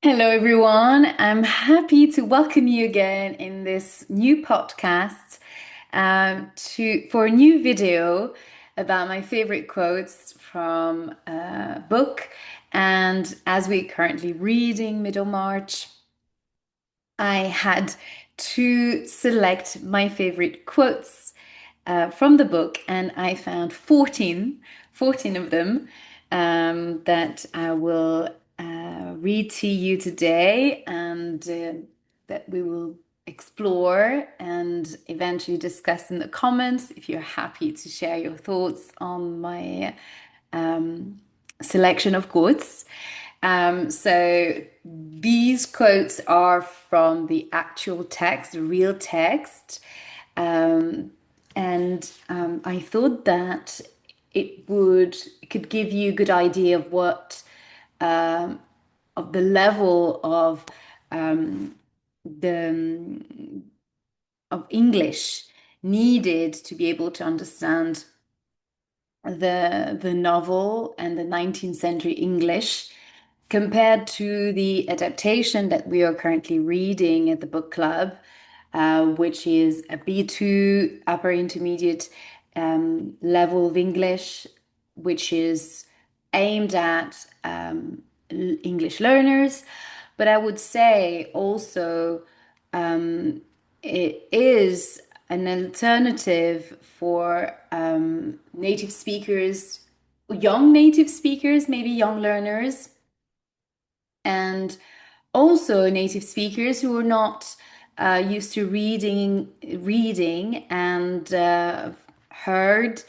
Hello, everyone. I'm happy to welcome you again in this new podcast to for a new video about my favorite quotes from a book. And as we're currently reading Middlemarch, I had to select my favorite quotes from the book, and I found 14 of them that I will read to you today, and that we will explore and eventually discuss in the comments if you're happy to share your thoughts on my selection of quotes. So these quotes are from the actual text, the real text. Um, and I thought that it could give you a good idea of what of the level the of English needed to be able to understand the novel and the 19th century English compared to the adaptation that we are currently reading at the book club, which is a B2 upper intermediate level of English, which is aimed at English learners. But I would say also it is an alternative for native speakers, young native speakers, maybe young learners, and also native speakers who are not used to reading and heard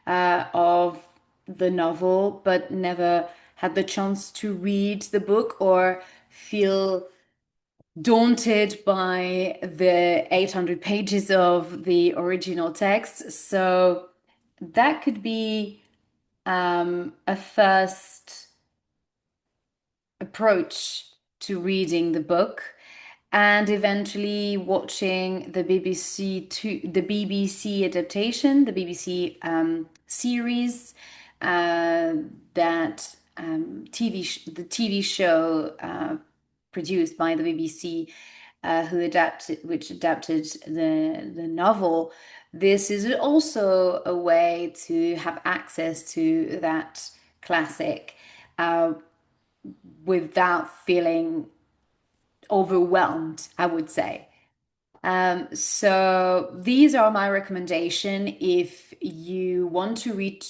of the novel, but never had the chance to read the book or feel daunted by the 800 pages of the original text. So that could be a first approach to reading the book and eventually watching the BBC adaptation, the BBC series that the TV show produced by the BBC, which adapted the novel. This is also a way to have access to that classic without feeling overwhelmed, I would say. So these are my recommendation if you want to read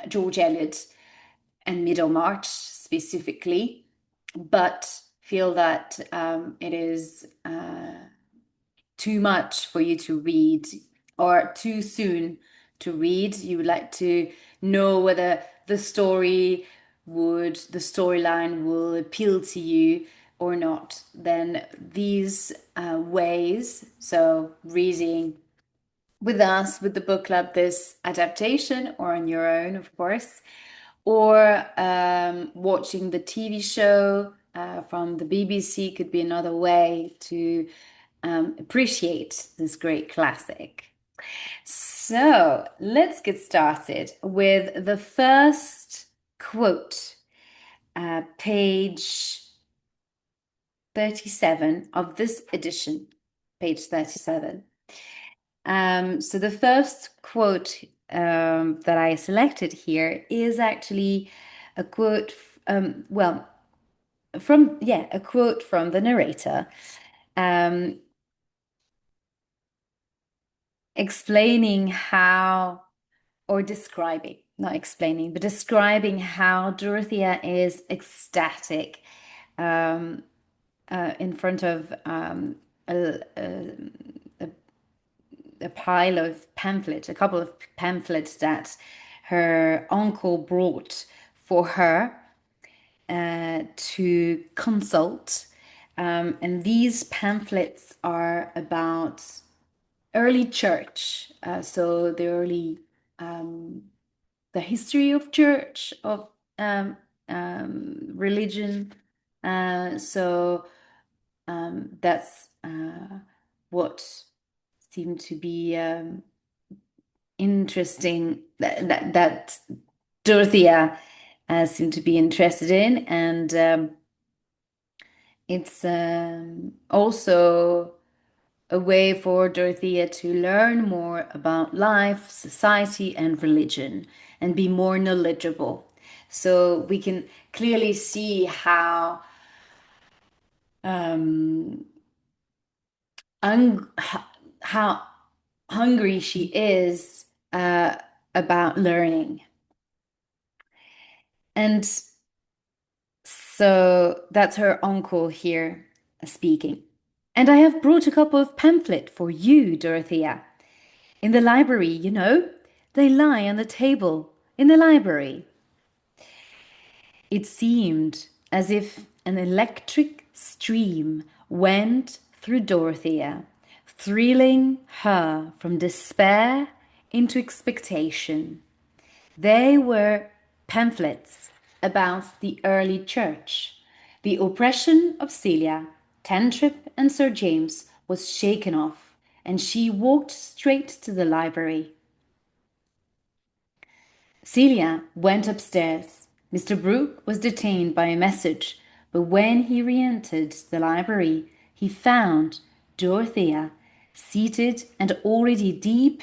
George Eliot and Middlemarch specifically, but feel that it is too much for you to read or too soon to read. You would like to know whether the storyline will appeal to you or not. Then these ways, so reading with us, with the book club, this adaptation, or on your own, of course, or watching the TV show from the BBC could be another way to appreciate this great classic. So let's get started with the first quote, page 37 of this edition, page 37. So the first quote that I selected here is actually a quote, well, a quote from the narrator, um, explaining how, or describing, not explaining, but describing how Dorothea is ecstatic um, in front of a pile of pamphlets, a couple of pamphlets that her uncle brought for her to consult. And these pamphlets are about early church, so the history of church, of religion. That's what seemed to be interesting that Dorothea seemed to be interested in, and It's also a way for Dorothea to learn more about life, society, and religion and be more knowledgeable. So we can clearly see um, how hungry she is about learning. And so that's her uncle here speaking. And I have brought a couple of pamphlets for you, Dorothea. In the library, you know. They lie on the table in the library. It seemed as if an electric stream went through Dorothea, thrilling her from despair into expectation. They were pamphlets about the early church. The oppression of Celia, Tantrip, and Sir James was shaken off, and she walked straight to the library. Celia went upstairs. Mr. Brooke was detained by a message, but when he re-entered the library, he found Dorothea seated and already deep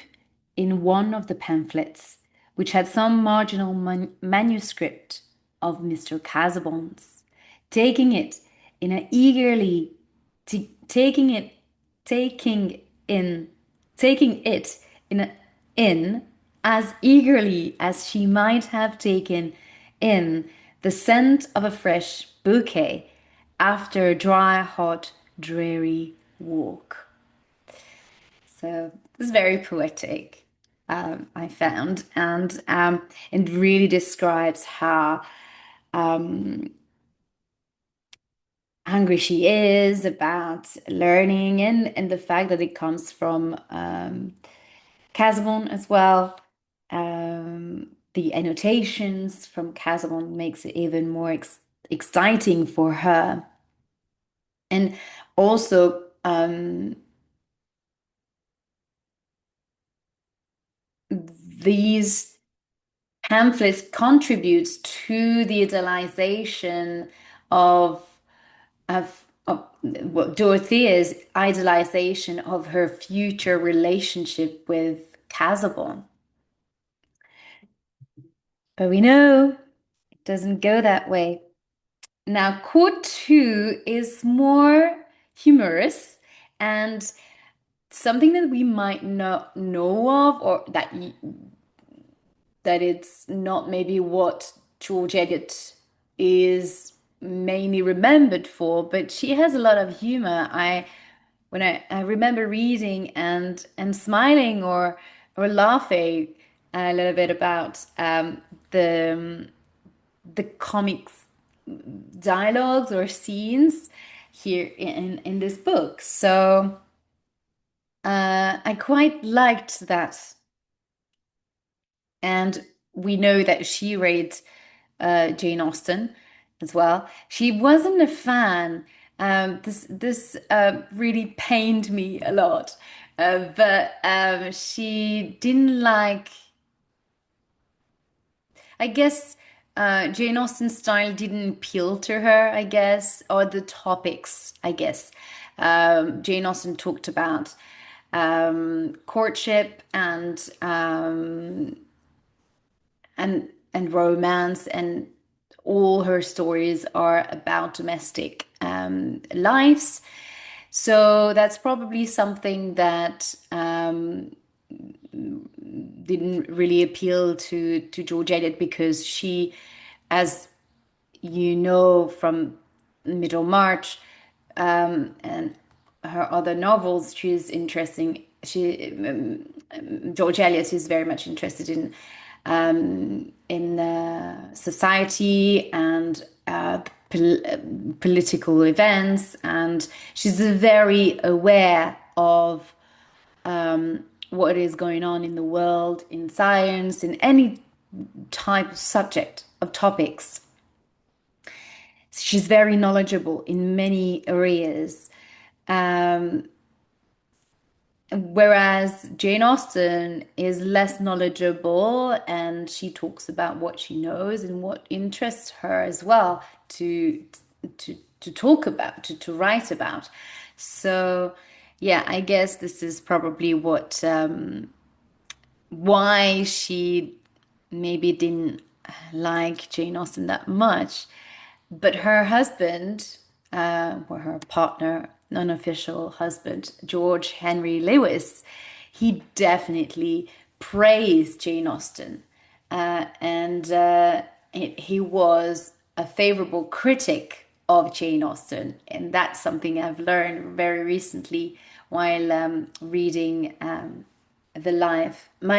in one of the pamphlets, which had some marginal manuscript of Mr. Casaubon's. Taking it in a eagerly, taking it, taking in, taking it in as eagerly as she might have taken in the scent of a fresh bouquet after a dry, hot, dreary walk. So it's very poetic, I found, and it really describes how hungry she is about learning and the fact that it comes from Casaubon as well. The annotations from Casaubon makes it even more exciting for her. And also, these pamphlets contributes to the idealization of of Dorothea's idealization of her future relationship with Casaubon. But we know it doesn't go that way. Now, quote two is more humorous and something that we might not know of, or that it's not maybe what George Eliot is mainly remembered for, but she has a lot of humor. I remember reading and smiling or laughing a little bit about the comics dialogues or scenes here in this book. So I quite liked that. And we know that she read Jane Austen as well. She wasn't a fan. This really pained me a lot. But she didn't like, I guess Jane Austen's style didn't appeal to her, I guess, or the topics, I guess. Jane Austen talked about courtship and romance, and all her stories are about domestic lives. So that's probably something that didn't really appeal to George Eliot because she, as you know from Middlemarch and her other novels, she's interesting. George Eliot is very much interested in society and political events, and she's very aware of what is going on in the world, in science, in any type of subject of topics. She's very knowledgeable in many areas. Um, Whereas Jane Austen is less knowledgeable and she talks about what she knows and what interests her as well to to talk about, to write about. So, yeah, I guess this is probably what why she maybe didn't like Jane Austen that much. But her husband, or her partner, unofficial husband, George Henry Lewis, he definitely praised Jane Austen. And he was a favorable critic of Jane Austen. And that's something I've learned very recently while reading My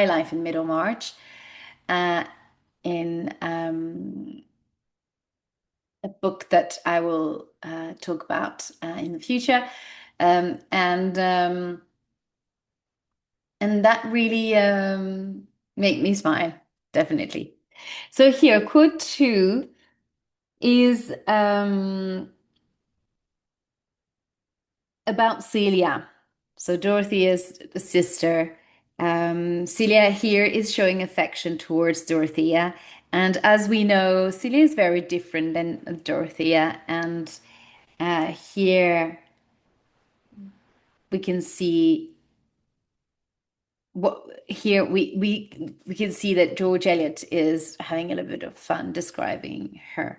Life in Middlemarch, uh, in a book that I will talk about in the future, um, and um, and that really made me smile, definitely. So here, quote two is about Celia. So Dorothy is the sister. Celia here is showing affection towards Dorothea. And as we know, Celia is very different than Dorothea. And here we can see what here we can see that George Eliot is having a little bit of fun describing her.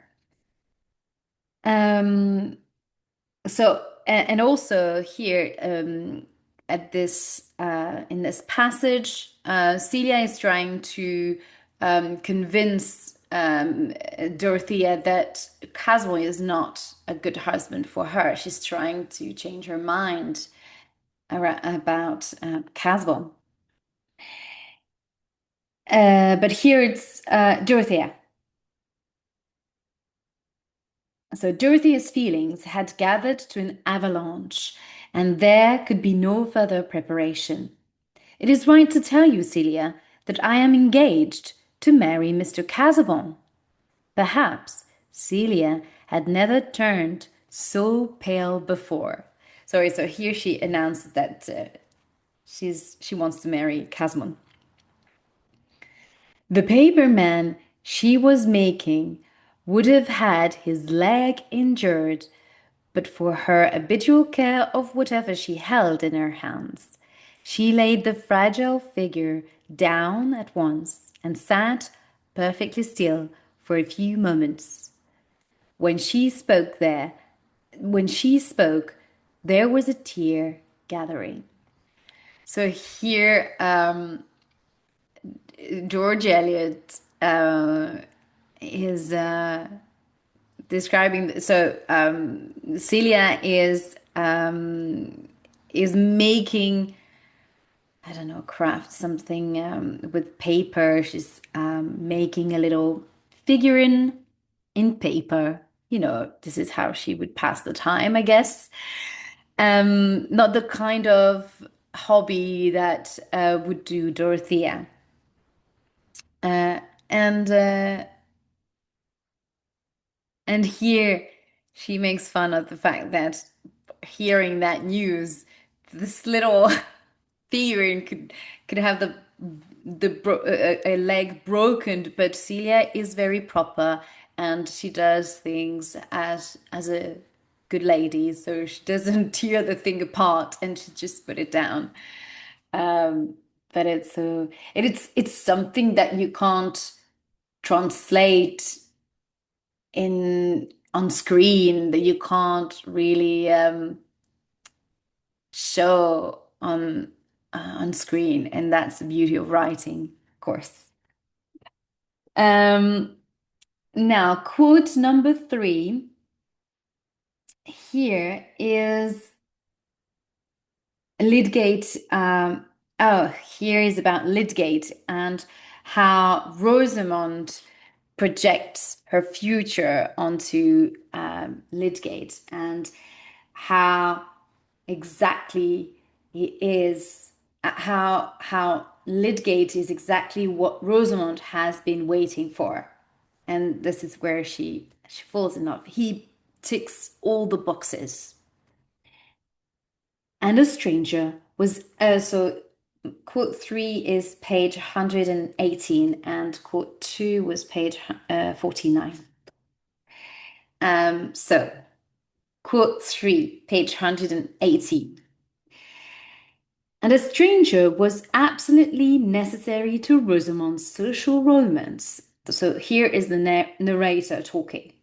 Um, and also here at this in this passage, Celia is trying to convince Dorothea that Caswell is not a good husband for her. She's trying to change her mind about Caswell. But here it's Dorothea. So Dorothea's feelings had gathered to an avalanche, and there could be no further preparation. It is right to tell you, Celia, that I am engaged to marry Mr. Casaubon. Perhaps Celia had never turned so pale before. Sorry, so here she announces that she wants to marry Casaubon. The paperman she was making would have had his leg injured but for her habitual care of whatever she held in her hands. She laid the fragile figure down at once and sat perfectly still for a few moments. When she spoke there, when she spoke, there was a tear gathering. So here, George Eliot is describing. So Celia is making, I don't know, craft something with paper. She's making a little figurine in paper. You know, this is how she would pass the time, I guess. Not the kind of hobby that would do Dorothea. Uh, and And here she makes fun of the fact that hearing that news, this little figurine could have a leg broken, but Celia is very proper and she does things as a good lady, so she doesn't tear the thing apart and she just put it down. Um, but it's something that you can't translate in on screen, that you can't really show on screen, and that's the beauty of writing, of course. Um, Now, quote number three here is Lydgate. Oh, here is about Lydgate and how Rosamond projects her future onto Lydgate, and how exactly he is, how Lydgate is exactly what Rosamond has been waiting for, and this is where she falls in love. He ticks all the boxes. And a stranger was so quote three is page 118 and quote two was page 49. So Quote 3, page 180. And a stranger was absolutely necessary to Rosamond's social romance. So here is the narrator talking.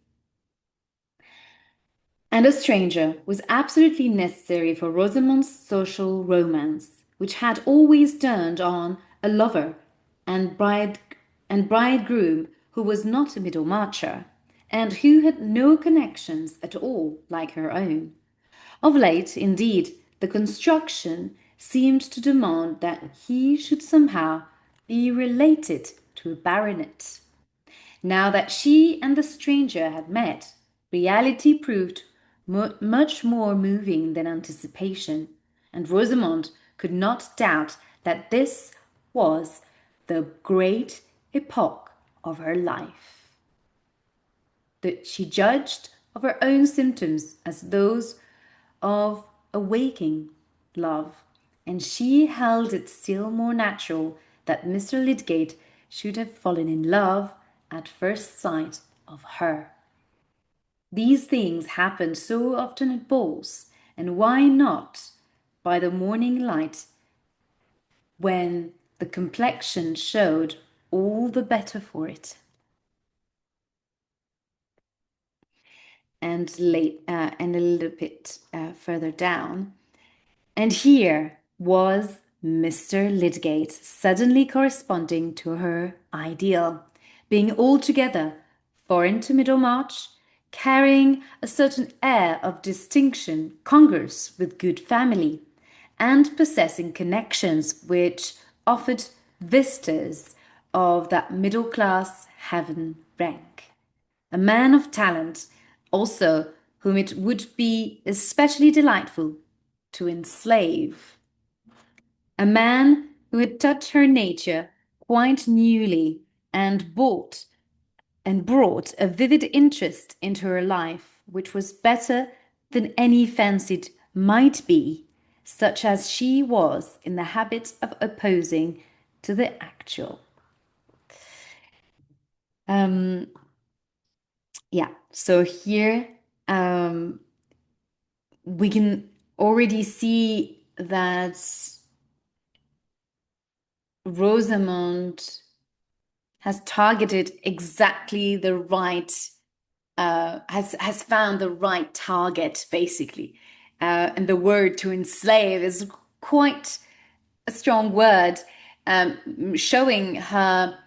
And a stranger was absolutely necessary for Rosamond's social romance, which had always turned on a lover and bridegroom who was not a Middlemarcher, and who had no connections at all like her own. Of late, indeed, the construction seemed to demand that he should somehow be related to a baronet. Now that she and the stranger had met, reality proved much more moving than anticipation, and Rosamond could not doubt that this was the great epoch of her life. That she judged of her own symptoms as those of a waking love, and she held it still more natural that Mr. Lydgate should have fallen in love at first sight of her. These things happened so often at balls, and why not by the morning light, when the complexion showed all the better for it? And a little bit further down. And here was Mr. Lydgate suddenly corresponding to her ideal, being altogether foreign to Middlemarch, carrying a certain air of distinction congruous with good family, and possessing connections which offered vistas of that middle-class heaven rank. A man of talent, also, whom it would be especially delightful to enslave. A man who had touched her nature quite newly and brought a vivid interest into her life, which was better than any fancied might be, such as she was in the habit of opposing to the actual. Yeah, so here we can already see that Rosamond has targeted exactly the right, has found the right target, basically. And the word to enslave is quite a strong word, showing her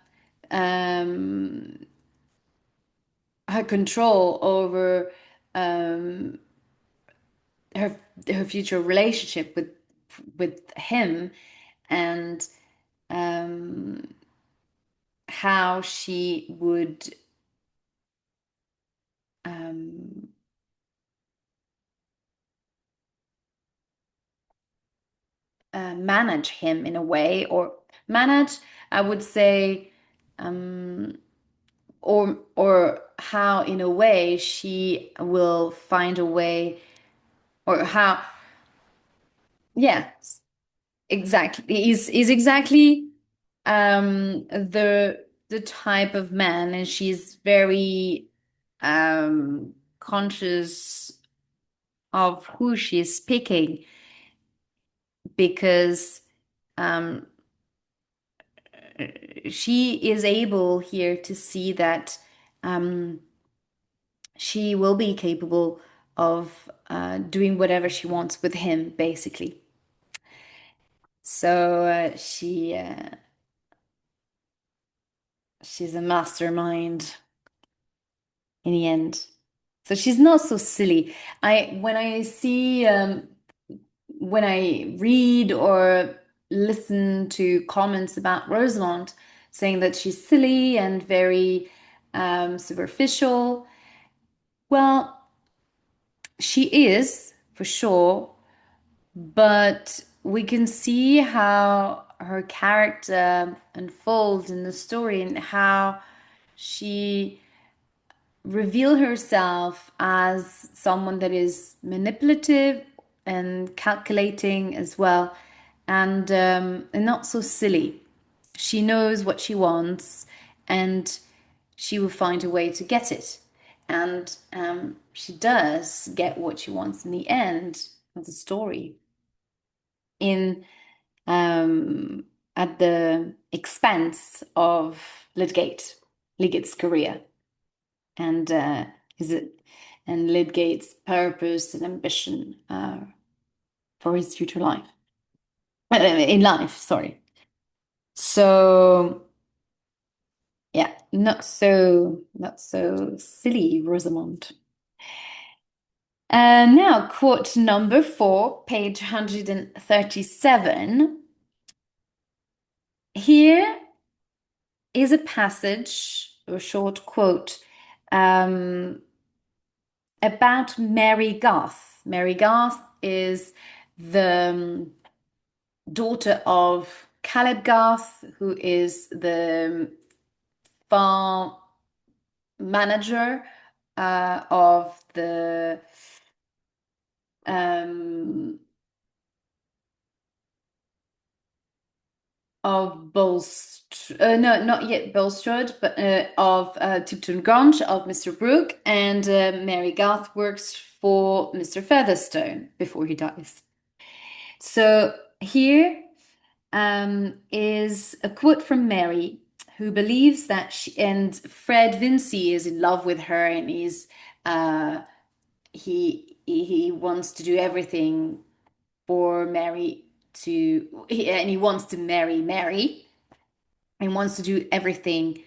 her control over her her future relationship with him, and how she would manage him in a way, or manage, I would say, or how in a way she will find a way, or how, yeah, exactly. Is exactly the type of man, and she's very conscious of who she's picking, because she is able here to see that she will be capable of doing whatever she wants with him, basically. So she's a mastermind in the end. So she's not so silly. When I read or listen to comments about Rosamond saying that she's silly and very superficial, well, she is for sure, but we can see how her character unfolds in the story, and how she reveal herself as someone that is manipulative and calculating as well, and not so silly. She knows what she wants, and she will find a way to get it. And she does get what she wants in the end of the story, in um, at the expense of Lydgate's career, and is it and Lydgate's purpose and ambition for his future life, in life, sorry. So yeah, not so silly, Rosamond. Now, quote number 4, page 137. Here is a passage, or short quote, um, about Mary Garth. Mary Garth is the daughter of Caleb Garth, who is the farm manager of the um, of no, not yet Bulstrode, but of Tipton Grange of Mr. Brooke, and Mary Garth works for Mr. Featherstone before he dies. So here is a quote from Mary, who believes that and Fred Vincy is in love with her, and uh, he wants to do everything for Mary and he wants to marry Mary and wants to do everything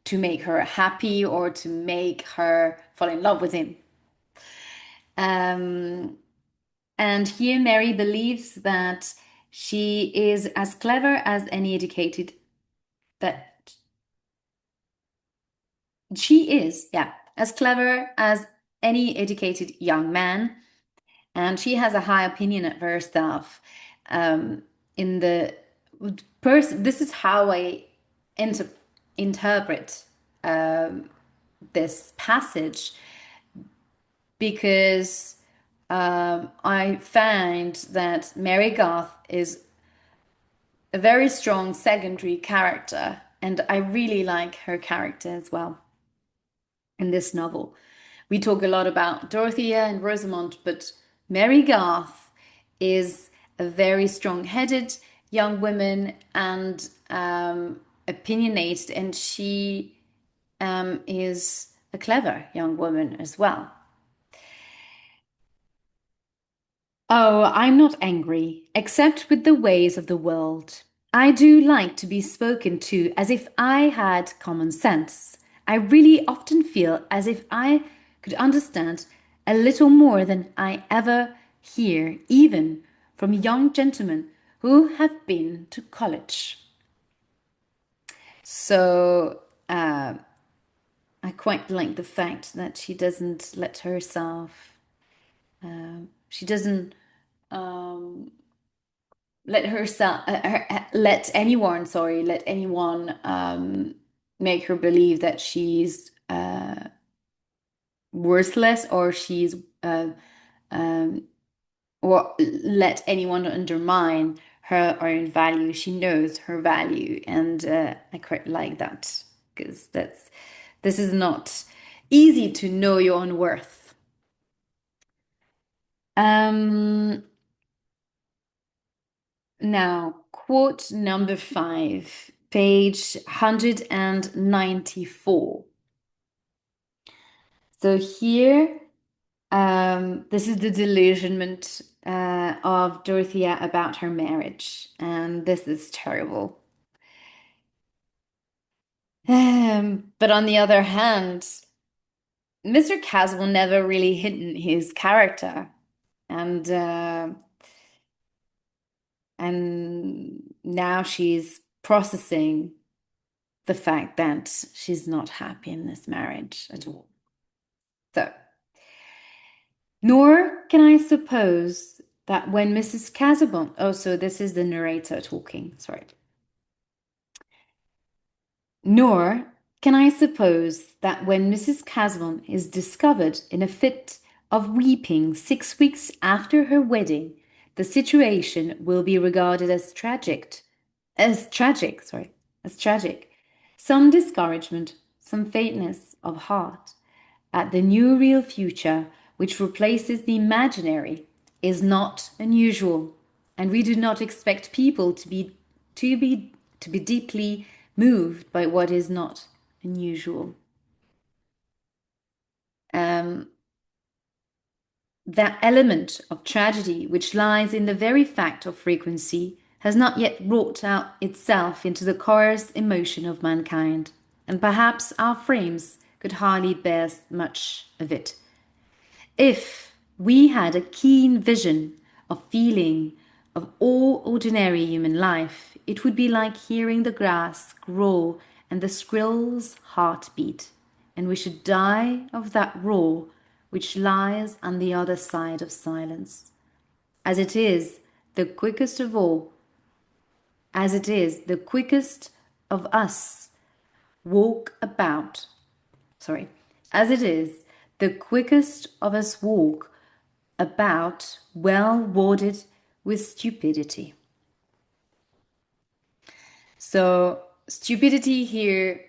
to make her happy or to make her fall in love with him. Um, and here Mary believes that she is as clever as any educated, that she is, yeah, as clever as any educated young man, and she has a high opinion of herself. Um, in the person, this is how I inter interpret um, this passage, because I find that Mary Garth is a very strong secondary character, and I really like her character as well in this novel. We talk a lot about Dorothea and Rosamond, but Mary Garth is a very strong-headed young woman and opinionated, and she is a clever young woman as well. Oh, I'm not angry, except with the ways of the world. I do like to be spoken to as if I had common sense. I really often feel as if I could understand a little more than I ever hear, even from young gentlemen who have been to college. So, I quite like the fact that she doesn't let herself, she doesn't um, let anyone, sorry, let anyone make her believe that she's worthless, or she's um, or let anyone undermine her own value. She knows her value, and I quite like that, because this is not easy to know your own worth. Um, Now, quote number 5, page 194. So here, this is the delusionment of Dorothea about her marriage, and this is terrible. But on the other hand, Mr. Caswell never really hidden his character, and now she's processing the fact that she's not happy in this marriage at all. So, nor can I suppose that when Mrs. Casaubon, oh, so this is the narrator talking, sorry. Nor can I suppose that when Mrs. Casaubon is discovered in a fit of weeping 6 weeks after her wedding, the situation will be regarded as tragic. Some discouragement, some faintness of heart, at the new real future, which replaces the imaginary, is not unusual, and we do not expect people to be to be deeply moved by what is not unusual. Um, that element of tragedy which lies in the very fact of frequency has not yet wrought out itself into the coarse emotion of mankind, and perhaps our frames could hardly bear much of it. If we had a keen vision of feeling of all ordinary human life, it would be like hearing the grass grow and the squirrel's heart beat, and we should die of that roar which lies on the other side of silence. As it is, the quickest of all, as it is, the quickest of us walk about, sorry, as it is, the quickest of us walk about well warded with stupidity. So, stupidity here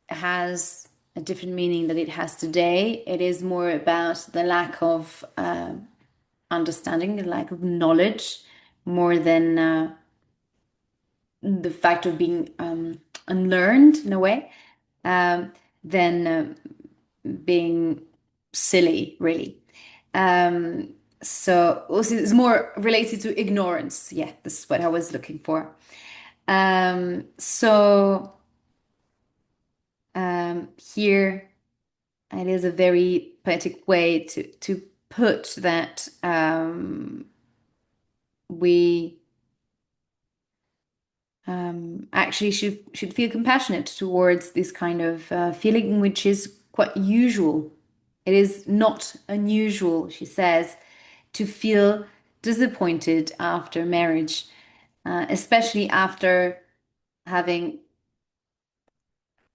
has a different meaning than it has today. It is more about the lack of understanding, the lack of knowledge, more than the fact of being unlearned in a way, um, than being silly, really. Um, so also it's more related to ignorance. Yeah, this is what I was looking for. So here it is a very poetic way to put that we actually should feel compassionate towards this kind of feeling, which is quite usual. It is not unusual, she says, to feel disappointed after marriage, especially after having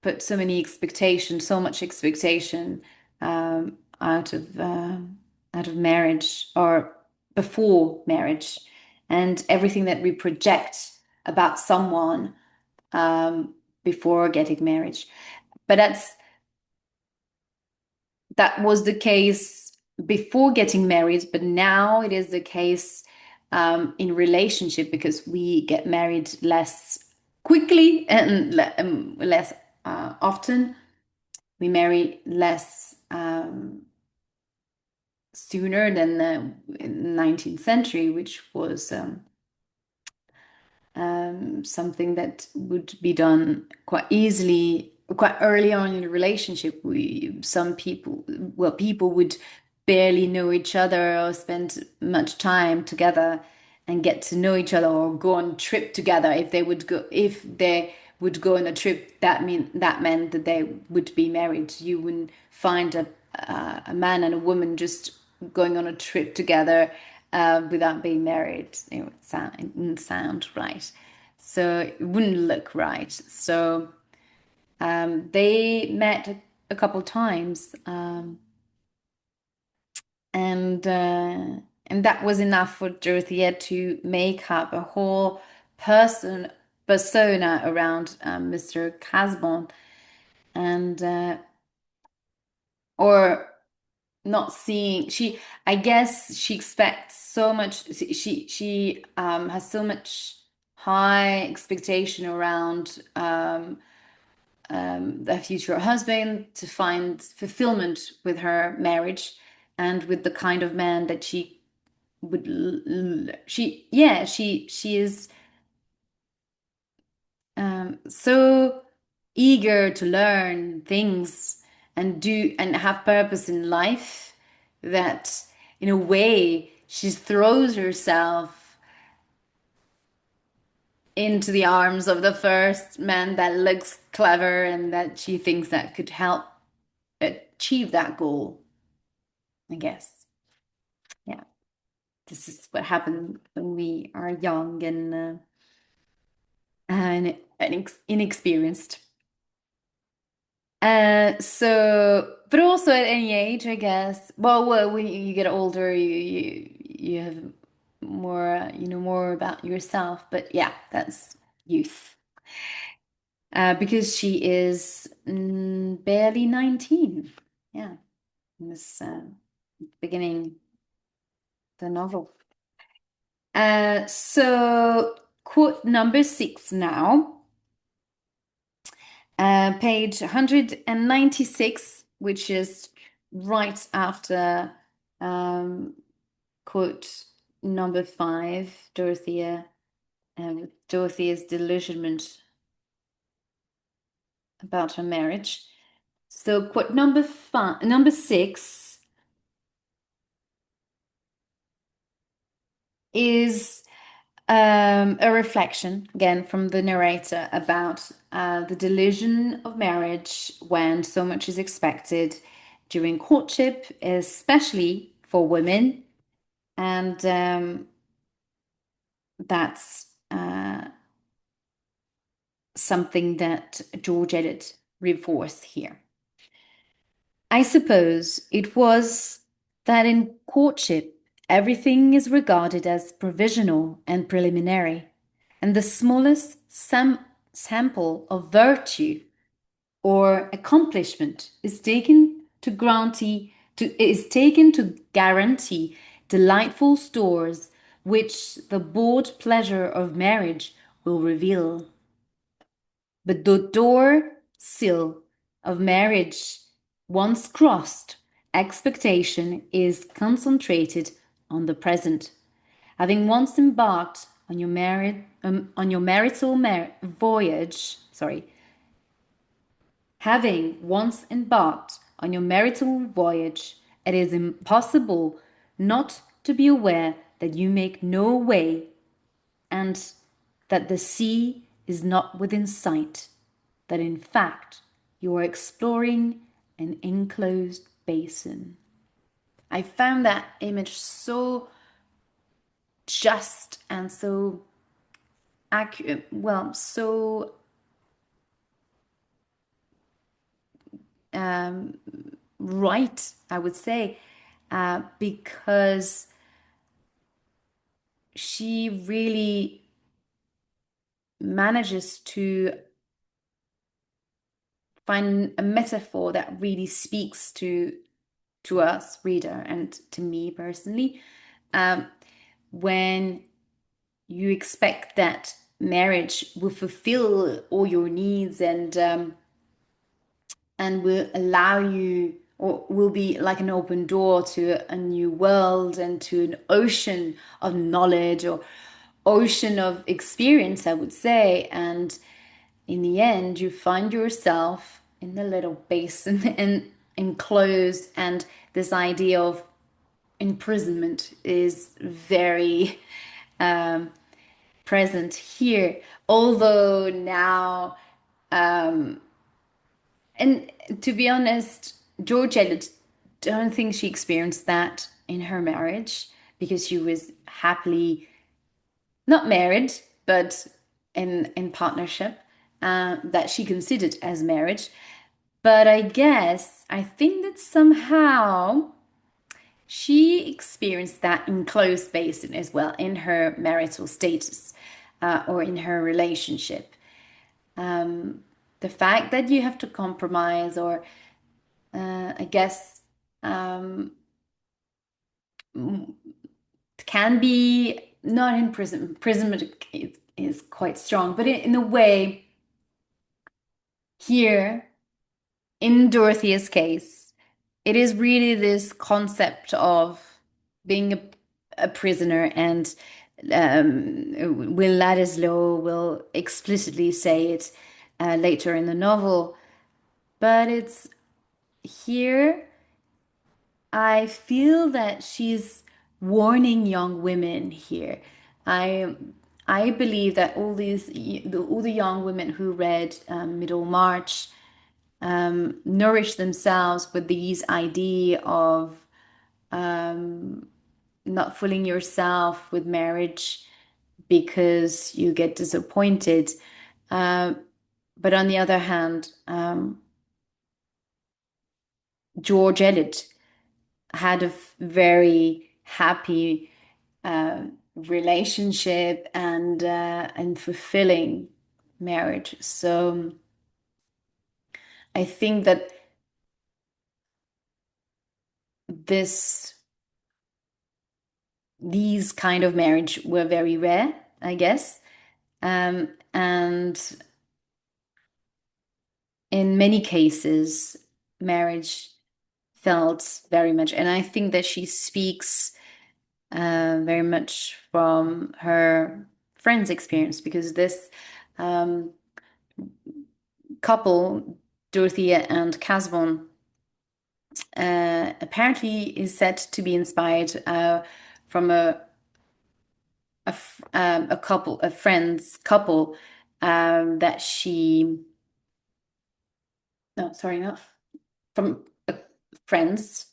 put so many expectations, so much expectation out of marriage or before marriage, and everything that we project about someone before getting marriage. But that was the case before getting married, but now it is the case in relationship because we get married less quickly and less often. We marry less sooner than the 19th century, which was something that would be done quite easily, quite early on in a relationship. Some people, well, people would barely know each other or spend much time together and get to know each other or go on trip together. If they would go on a trip, that meant that they would be married. You wouldn't find a man and a woman just going on a trip together without being married. It wouldn't sound right. So it wouldn't look right. So they met a couple times, and that was enough for Dorothea to make up a whole persona around Mr. Casbon, and or not seeing I guess she expects so much. She has so much high expectation around their future husband to find fulfillment with her marriage and with the kind of man that she would she yeah she is so eager to learn things and do and have purpose in life that in a way she throws herself into the arms of the first man that looks clever and that she thinks that could help achieve that goal, I guess. Yeah, this is what happens when we are young and inexperienced. But also at any age, I guess. Well, when you get older, you have more, you know more about yourself. But yeah, that's youth. because she is barely 19. Yeah, in this beginning the novel. So quote number 6 now, page 196, which is right after um, quote number 5, Dorothea, Dorothea's delusionment about her marriage. So quote number 6 is a reflection again from the narrator about the delusion of marriage when so much is expected during courtship, especially for women. And that's something that George Eliot reinforced here. I suppose it was that in courtship, everything is regarded as provisional and preliminary, and the smallest sample of virtue or accomplishment is taken to guarantee delightful stores which the bored pleasure of marriage will reveal. But the door sill of marriage once crossed, expectation is concentrated on the present. Having once embarked on your marital voyage, having once embarked on your marital voyage, it is impossible not to be aware that you make no way and that the sea is not within sight, that in fact you are exploring an enclosed basin. I found that image so just and so accurate, well, so um, right, I would say, because she really manages to find a metaphor that really speaks to us, reader, and to me personally. Um, when you expect that marriage will fulfill all your needs and will allow you or will be like an open door to a new world and to an ocean of knowledge or ocean of experience, I would say. And in the end, you find yourself in the little basin and enclosed, and this idea of imprisonment is very present here. Although now, and to be honest, George Eliot, don't think she experienced that in her marriage because she was happily not married, but in partnership that she considered as marriage. But I think that somehow she experienced that enclosed basin as well in her marital status or in her relationship. The fact that you have to compromise, or I guess, um, can be not in prison. Imprisonment is quite strong, but in a way, here in Dorothea's case, it is really this concept of being a prisoner, and Will Ladislaw will explicitly say it later in the novel. But it's here, I feel that she's warning young women here. I I believe that all the young women who read Middlemarch nourish themselves with these idea of not fooling yourself with marriage because you get disappointed. Uh, but on the other hand, George Eliot had a very happy relationship and fulfilling. marriage. So I think that this these kind of marriage were very rare, I guess. And in many cases, marriage felt very much, and I think that she speaks very much from her friend's experience because this um, couple, Dorothea and Casaubon, apparently is said to be inspired from a couple, a friend's couple that she, no, sorry, not from friends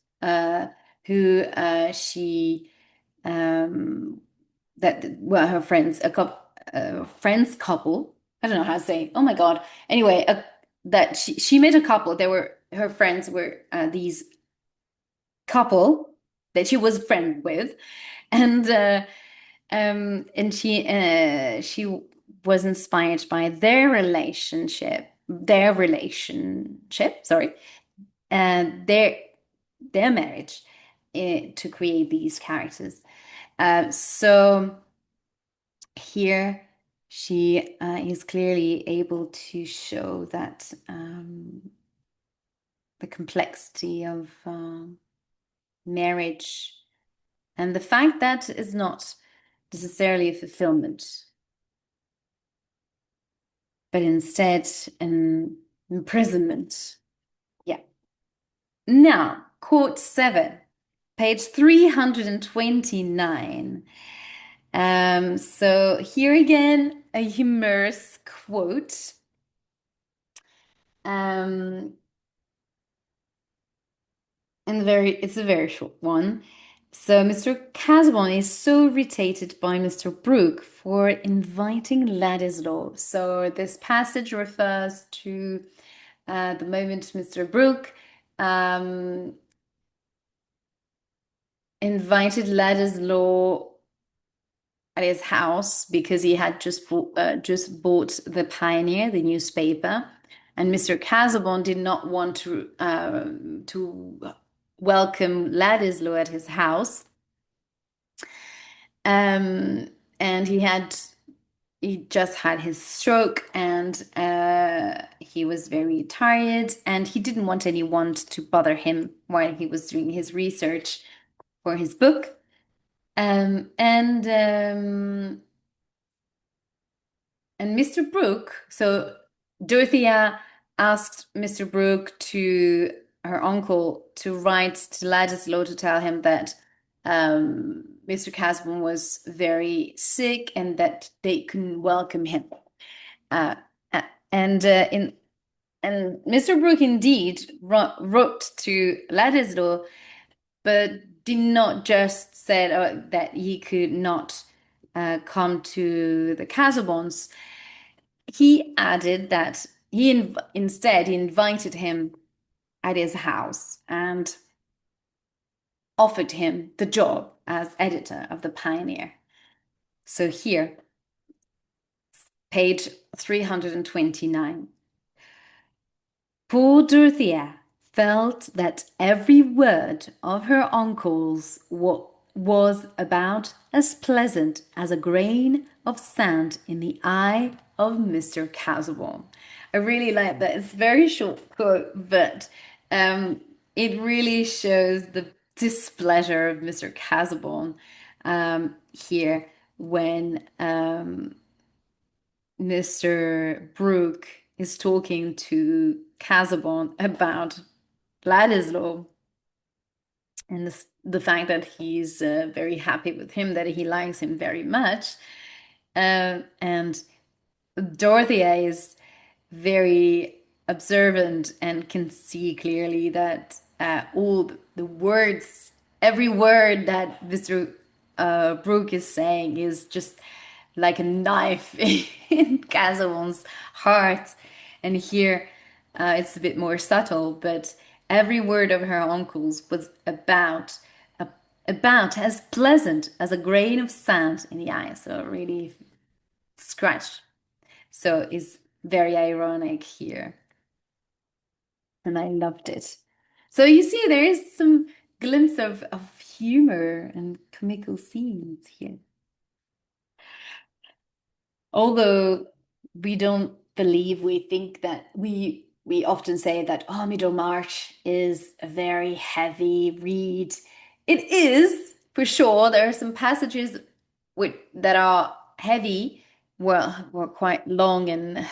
who she um, that were her friends, friends couple. I don't know how to say. Oh my God. Anyway, that she made a couple. They were her friends were these couple that she was friend with, and she was inspired by their relationship, sorry, and their marriage to create these characters. So here she is clearly able to show that the complexity of marriage and the fact that it's not necessarily a fulfillment, but instead an imprisonment. Yeah. Now, quote 7, page 329. So here again, a humorous quote. Um, and it's a very short one. So Mr. Casaubon is so irritated by Mr. Brooke for inviting Ladislaw. So this passage refers to the moment Mr. Brooke um, invited Ladislaw at his house because he had just bought the Pioneer, the newspaper, and Mr. Casaubon did not want to welcome Ladislaw at his house, um, and he just had his stroke, and he was very tired, and he didn't want anyone to bother him while he was doing his research for his book. And Mr. Brooke, so Dorothea asked Mr. Brooke to her uncle to write to Ladislaw to tell him that Mr. Casaubon was very sick and that they couldn't welcome him. Uh, uh, and in and Mr. Brooke indeed wrote to Ladislaw, but did not just say that he could not come to the Casaubons. He added that instead he invited him at his house and offered him the job as editor of the Pioneer. So here, page 329. Poor Dorothea felt that every word of her uncle's was about as pleasant as a grain of sand in the eye of Mr. Casaubon. I really like that. It's a very short quote, but it really shows the displeasure of Mr. Casaubon here when Mr. Brooke is talking to Casaubon about Ladislaw and the fact that he's very happy with him, that he likes him very much. And Dorothea is very observant and can see clearly that all the words, every word that Mr. Brooke is saying is just like a knife in Casaubon's heart. And here it's a bit more subtle, but every word of her uncle's was about as pleasant as a grain of sand in the eye. So really scratched So it's very ironic here. And I loved it. So you see, there is some glimpse of humor and comical scenes here. Although we don't believe, we think that we often say that, oh, Middlemarch is a very heavy read. It is for sure. There are some passages that are heavy, well, were quite long and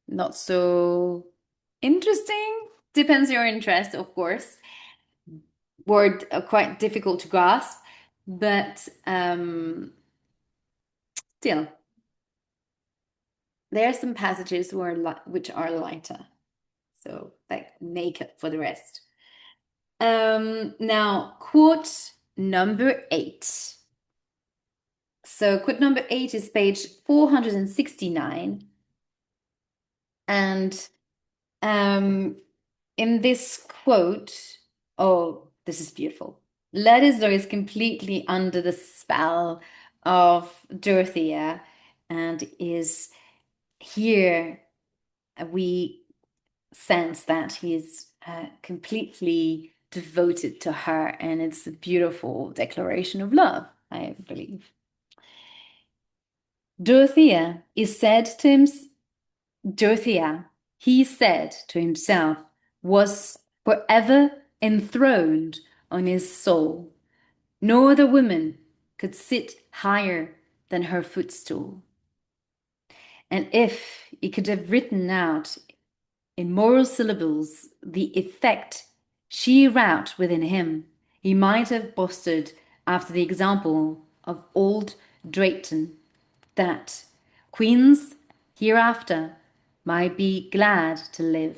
not so interesting. Depends your interest, of course. Were quite difficult to grasp, but still. There are some passages which are lighter, so like make up for the rest. Now, quote number 8. So, quote number 8 is page 469. And in this quote, oh, this is beautiful. Ladislaw is completely under the spell of Dorothea and is here. We sense that he's completely devoted to her, and it's a beautiful declaration of love, I believe. Dorothea is said to him, Dorothea, he said to himself, was forever enthroned on his soul. No other woman could sit higher than her footstool. And if he could have written out in moral syllables the effect she wrought within him, he might have boasted after the example of old Drayton that queens hereafter might be glad to live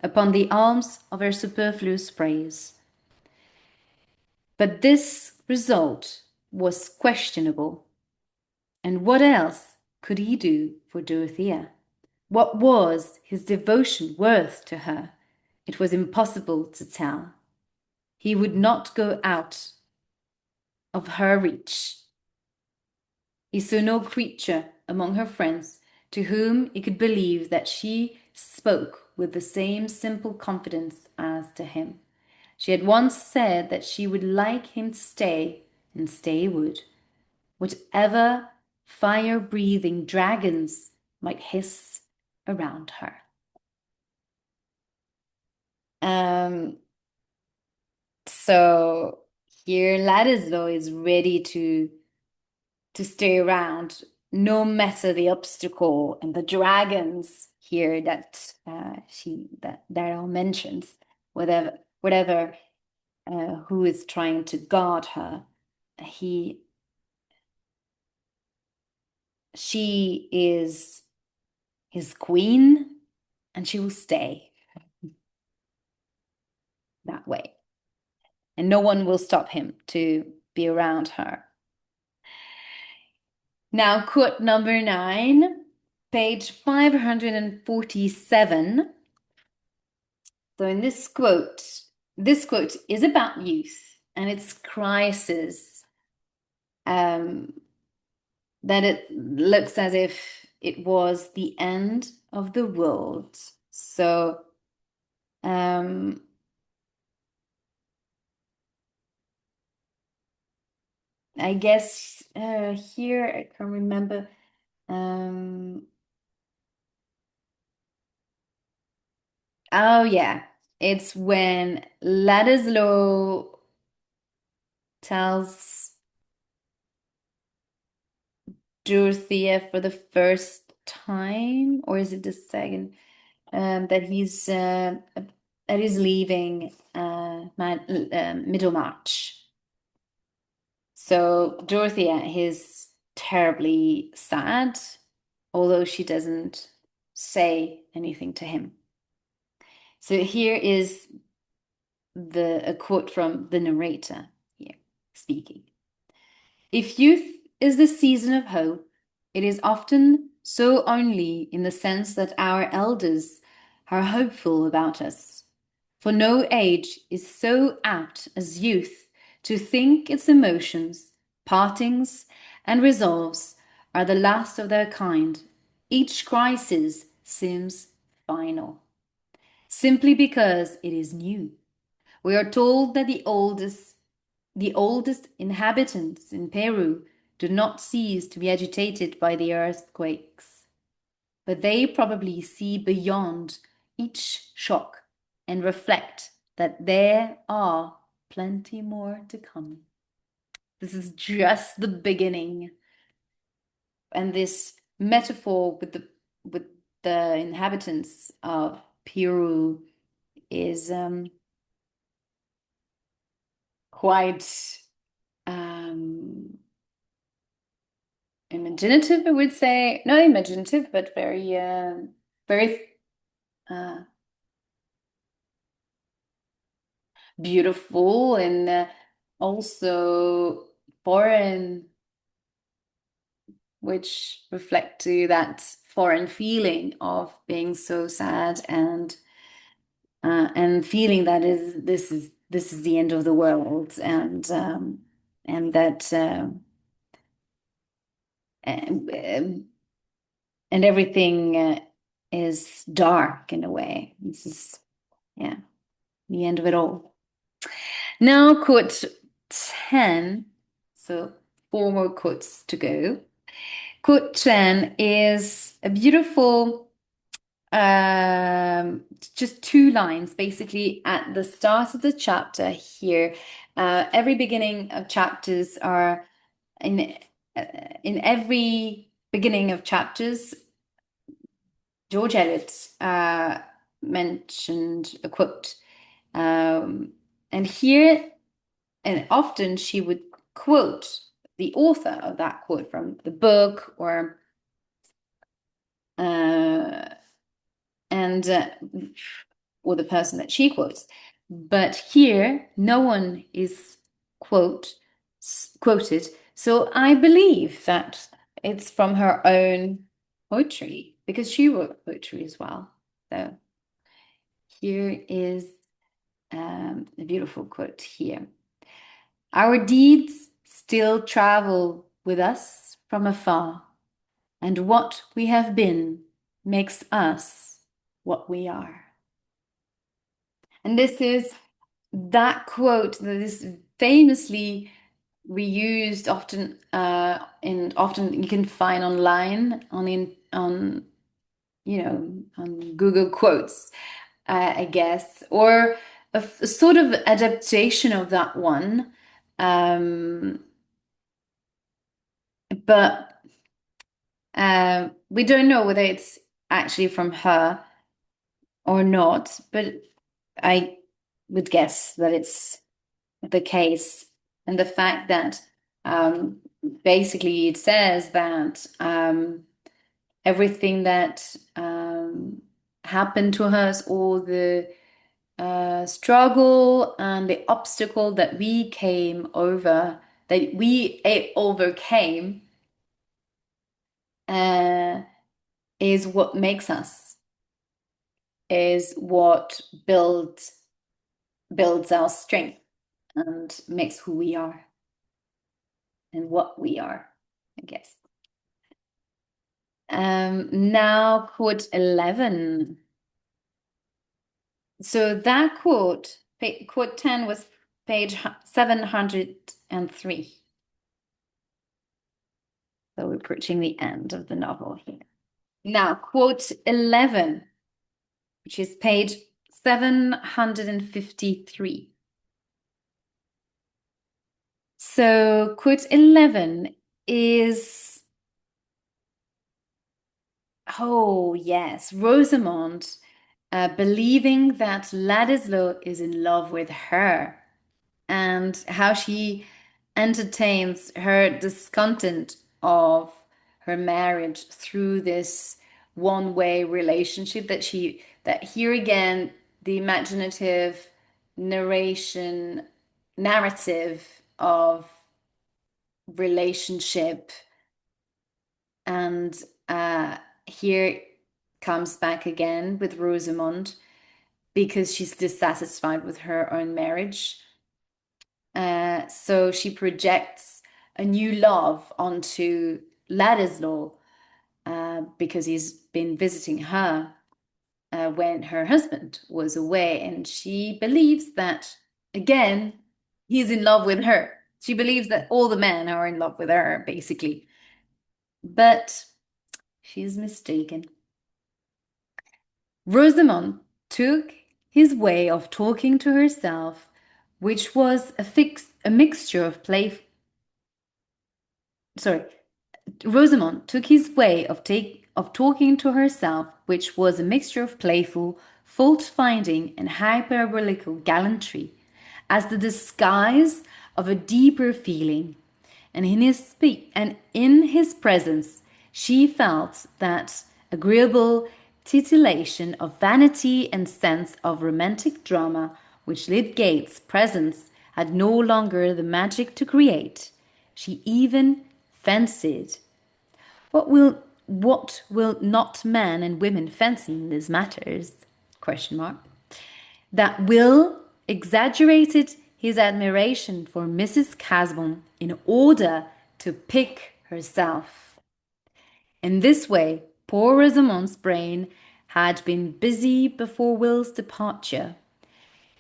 upon the alms of her superfluous praise. But this result was questionable, and what else could he do for Dorothea? What was his devotion worth to her? It was impossible to tell. He would not go out of her reach. He saw no creature among her friends to whom he could believe that she spoke with the same simple confidence as to him. She had once said that she would like him to stay, and stay he would, whatever fire-breathing dragons might hiss around her. So here Ladislaw is ready to stay around no matter the obstacle and the dragons here that that are mentioned, whatever who is trying to guard her. She is his queen, and she will stay that way. And no one will stop him to be around her. Now, quote number 9, page 547. So in this quote is about youth and its crisis, that it looks as if it was the end of the world. So I guess here I can remember oh yeah, it's when Ladislaw tells Dorothea for the first time, or is it the second, that he's leaving Middlemarch. So Dorothea is terribly sad, although she doesn't say anything to him. So here is a quote from the narrator here speaking. If youth is the season of hope, it is often so only in the sense that our elders are hopeful about us. For no age is so apt as youth to think its emotions, partings, and resolves are the last of their kind, Each crisis seems final, simply because it is new. We are told that the oldest inhabitants in Peru do not cease to be agitated by the earthquakes, but they probably see beyond each shock and reflect that there are plenty more to come. This is just the beginning. And this metaphor with the inhabitants of Peru is quite um, imaginative, I would say. Not imaginative, but very uh, beautiful and also foreign, which reflect to that foreign feeling of being so sad and feeling that is this is the end of the world and that and, and everything is dark in a way. This is yeah the end of it all. Now quote 10. So four more quotes to go. Quote 10 is a beautiful just two lines basically at the start of the chapter here. Every beginning of chapters are in in every beginning of chapters, George Eliot mentioned a quote. Um, and here, and often she would quote the author of that quote from the book uh, and or the person that she quotes. But here, no one is quoted. So I believe that it's from her own poetry because she wrote poetry as well. So here is a beautiful quote here. Our deeds still travel with us from afar, and what we have been makes us what we are. And this is that quote that is famously reused often and often you can find online on on Google Quotes, I guess, or a sort of adaptation of that one. Um, but we don't know whether it's actually from her or not, but I would guess that it's the case. And the fact that basically it says that everything that happened to us, all the struggle and the obstacle that we came over, that we overcame, uh, is what makes us, is what builds our strength and makes who we are and what we are, I guess. Now quote 11. So that quote 10 was page 703. So we're approaching the end of the novel here. Now, quote 11, which is page 753. So quote 11 is, oh yes, Rosamond believing that Ladislaw is in love with her and how she entertains her discontent of her marriage through this one-way relationship that here again the imaginative narrative of relationship and here comes back again with Rosamond because she's dissatisfied with her own marriage. So she projects a new love onto Ladislaw because he's been visiting her when her husband was away. And she believes that, again, he's in love with her. She believes that all the men are in love with her, basically. But she's mistaken. Rosamond took his way of talking to herself, which was a mixture of play. Sorry, Rosamond took his way of talking to herself, which was a mixture of playful, fault-finding, and hyperbolical gallantry, as the disguise of a deeper feeling. And in his presence, she felt that agreeable titillation of vanity and sense of romantic drama which Lydgate's presence had no longer the magic to create. She even fancied. What will not men and women fancy in these matters? Question mark. That Will exaggerated his admiration for Mrs. Casbon in order to pique herself. In this way, poor Rosamond's brain had been busy before Will's departure.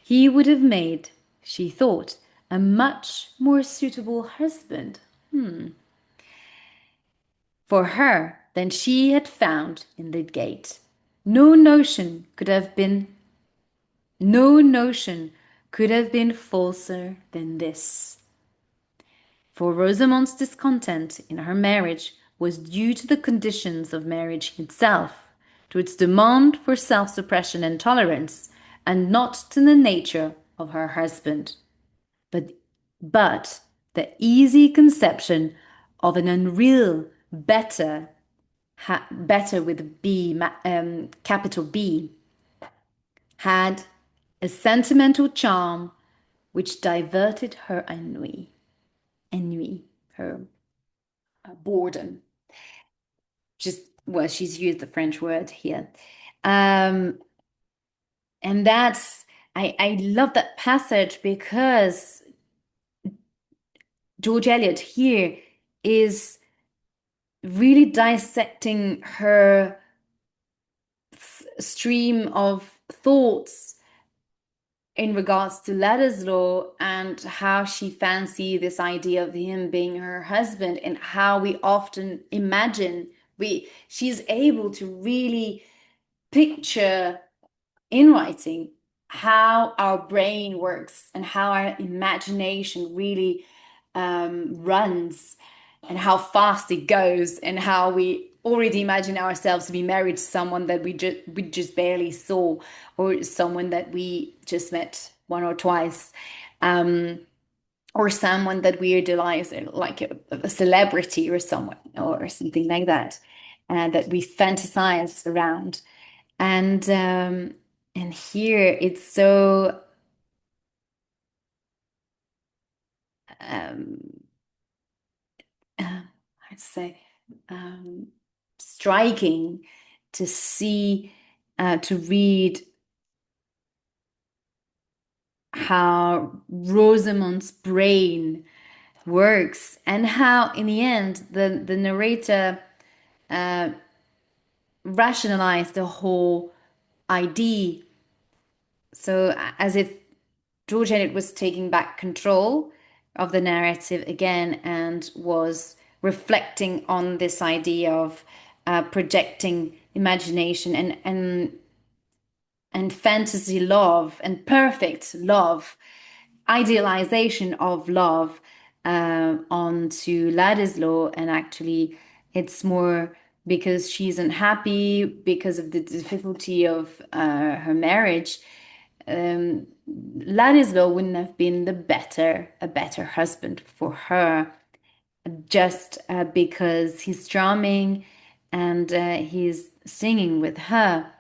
He would have made, she thought, a much more suitable husband for her than she had found in Lydgate. No notion could have been No notion could have been falser than this. For Rosamond's discontent in her marriage was due to the conditions of marriage itself, to its demand for self-suppression and tolerance, and not to the nature of her husband. But, but the easy conception of an unreal better with capital B, had a sentimental charm which diverted her ennui, her boredom. Just, well, she's used the French word here. Um, and I love that passage because George Eliot here is really dissecting her stream of thoughts in regards to Ladislaw and how she fancied this idea of him being her husband, and how we often imagine she's able to really picture in writing how our brain works and how our imagination really runs, and how fast it goes, and how we already imagine ourselves to be married to someone that we just barely saw, or someone that we just met one or twice, or someone that we idolize, like a celebrity or someone or something like that, that we fantasize around. And here it's so um, how to say, um, striking to see, to read how Rosamond's brain works, and how, in the end, the narrator uh, rationalized the whole idea. So, as if George Eliot was taking back control of the narrative again, and was reflecting on this idea of projecting imagination and fantasy love and perfect love, idealization of love, onto Ladislaw. And actually, it's more because she's unhappy because of the difficulty of her marriage. Ladislaw wouldn't have been a better husband for her, just because he's charming and he's singing with her.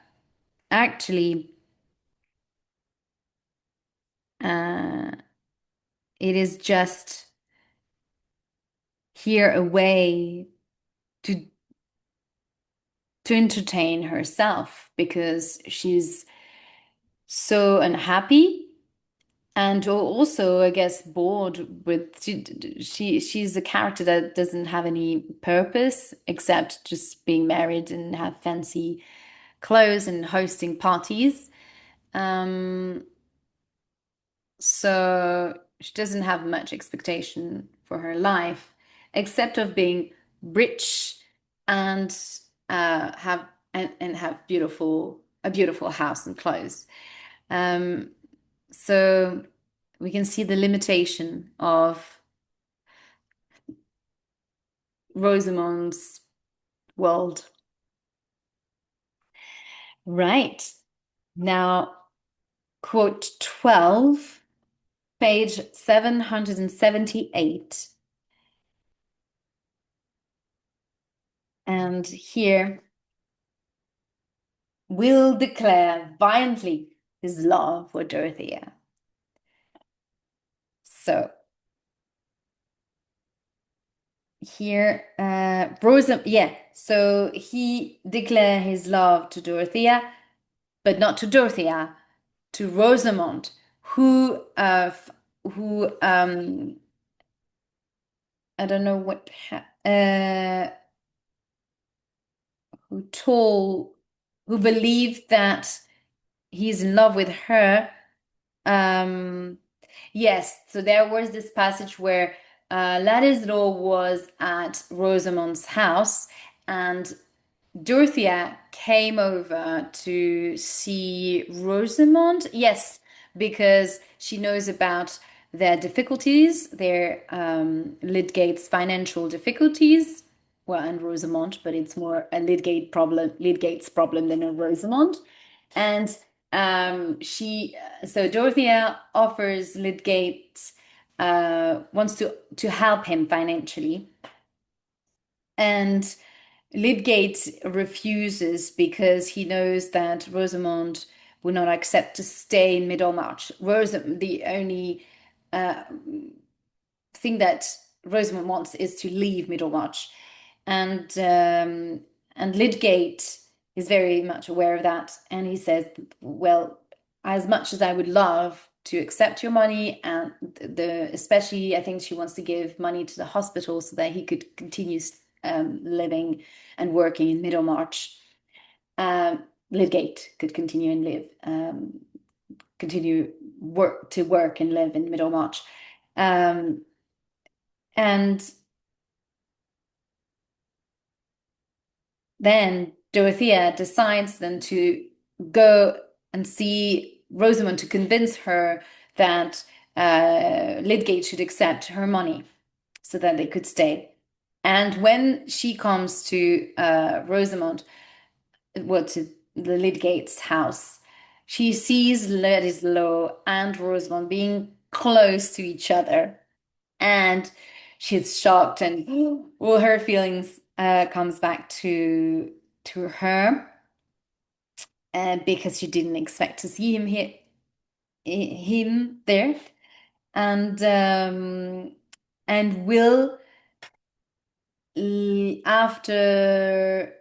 Actually, uh, it is just here a way to entertain herself, because she's so unhappy And also, I guess, bored with she's a character that doesn't have any purpose except just being married and have fancy clothes and hosting parties. Um, so she doesn't have much expectation for her life, except of being rich and have and have beautiful house and clothes. Um, so we can see the limitation of Rosamond's world. Right. Now, quote 12, page 778. And here, will declare violently his love for Dorothea. So here, yeah. So he declare his love to Dorothea, but not to Dorothea, to Rosamond, who I don't know who told who believed that he's in love with her. Um, yes, so there was this passage where Ladislaw was at Rosamond's house, and Dorothea came over to see Rosamond. Yes, because she knows about their difficulties, their Lydgate's financial difficulties. Well, and Rosamond, but it's more a Lydgate's problem than a Rosamond. And so Dorothea offers Lydgate, wants to help him financially, and Lydgate refuses because he knows that Rosamond will not accept to stay in Middlemarch. The only uh, thing that Rosamond wants is to leave Middlemarch, and Lydgate is very much aware of that, and he says, "Well, as much as I would love to accept your money, and especially I think she wants to give money to the hospital so that he could continue living and working in Middlemarch. Lydgate could continue and continue work and live in Middlemarch." Um, and then Dorothea decides then to go and see Rosamond to convince her that Lydgate should accept her money so that they could stay. And when she comes to Rosamond, well, to the Lydgate's house, she sees Ladislaw and Rosamond being close to each other, and she's shocked, and all her feelings comes back to her, because she didn't expect to see him there, and Will, after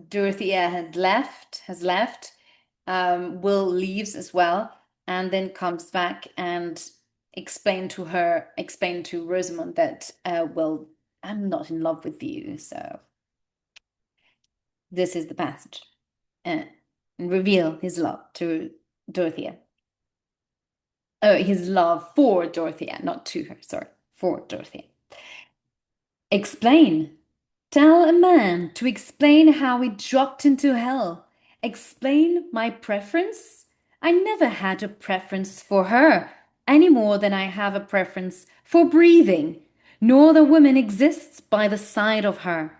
Dorothea has left, Will leaves as well, and then comes back and explain to Rosamond that, well, I'm not in love with you. So this is the passage. Uh, and reveal his love to Dorothea. Oh, his love for Dorothea, not to her, sorry, for Dorothea. Explain. Tell a man to explain how he dropped into hell. Explain my preference? I never had a preference for her, any more than I have a preference for breathing. No other woman exists by the side of her.